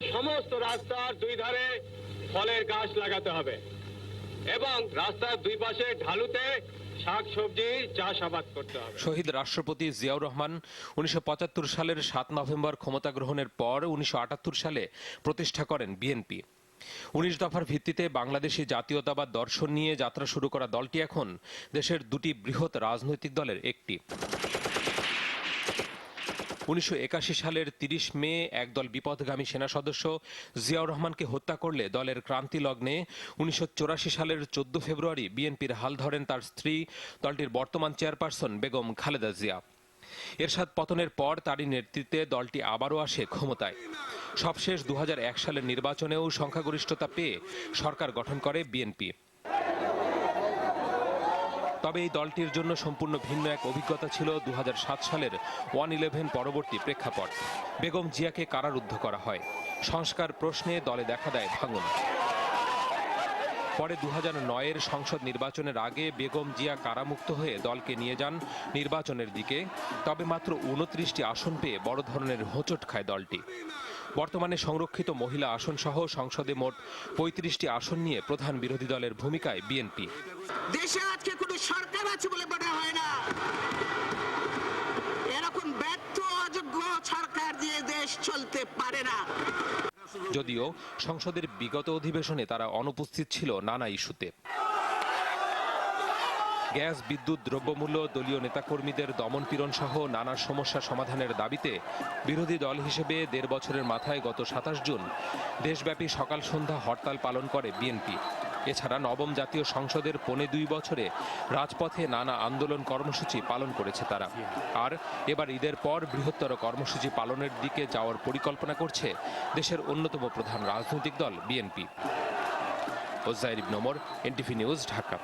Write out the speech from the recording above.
সমস্ত রাস্তার দুই ধারে ফলের গাছ লাগাতে হবে এবং রাস্তার দুই পাশে ঢালুতে শাকসবজি চাষাবাদ করতে হবে। শহীদ রাষ্ট্রপতি জিয়াউর রহমান 1975 সালের 7 নভেম্বর ক্ষমতা গ্রহণের পর 1978 সালে প্রতিষ্ঠা করেন বিএনপি। 19 দফার ভিত্তিতে বাংলাদেশি জাতীয়তাবাদ দর্শন নিয়ে যাত্রা শুরু করা দলটি এখন দেশের দুটি বৃহৎ রাজনৈতিক দলের একটি। 1981 সালের 30 মে একদল বিপথগামী সেনা সদস্য জিয়াউর রহমানকে হত্যা করলে দলের ক্রান্তি লগ্নে 1984 সালের 14 ফেব্রুয়ারি বিএনপির হাল ধরেন তার স্ত্রী, দলটির বর্তমান চেয়ারপারসন বেগম খালেদা জিয়া। এরশাদ পতনের পর তারই নেতৃত্বে দলটি আবারও আসে ক্ষমতায়। সবশেষ 2001 সালের নির্বাচনেও সংখ্যাগরিষ্ঠতা পেয়ে সরকার গঠন করে বিএনপি। তবে এই দলটির জন্য সম্পূর্ণ ভিন্ন এক অভিজ্ঞতা ছিল 2007 সালের 1/11 পরবর্তী প্রেক্ষাপট। বেগম জিয়াকে কারারুদ্ধ করা হয়। সংস্কার প্রশ্নে দলে দেখা দেয় ভাঙন। পরে 2009-এর সংসদ নির্বাচনের আগে বেগম জিয়া কারামুক্ত হয়ে দলকে নিয়ে যান নির্বাচনের দিকে। তবে মাত্র 29টি আসন পেয়ে বড় ধরনের হোঁচট খায় দলটি। বর্তমানে সংরক্ষিত মহিলা আসন সহ সংসদে মোট 35টি আসন নিয়ে প্রধান বিরোধী দলের ভূমিকায় বিএনপি। দেশে আজকে কোনো সরকার আছে বলে মনে হয় না। এরকম ব্যর্থ অযোগ্য সরকার দিয়ে দেশ চলতে পারে না। যদিও সংসদের বিগত অধিবেশনে তারা অনুপস্থিত ছিল নানা ইস্যুতে। গ্যাস, বিদ্যুৎ, দ্রব্যমূল্য, দলীয় নেতাকর্মীদের দমনপীড়ন সহ নানা সমস্যা সমাধানের দাবিতে বিরোধী দল হিসেবে 1.5 বছরের মাথায় গত 27 জুন দেশব্যাপী সকাল সন্ধ্যা হরতাল পালন করে বিএনপি। এছাড়া নবম জাতীয় সংসদের 2.25 বছরে রাজপথে নানা আন্দোলন কর্মসূচি পালন করেছে তারা। আর এবার ঈদের পর বৃহত্তর কর্মসূচি পালনের দিকে যাওয়ার পরিকল্পনা করছে দেশের অন্যতম প্রধান রাজনৈতিক দল বিএনপি। ওজাইর ইবনে ওমর, এনটিভি নিউজ, ঢাকা।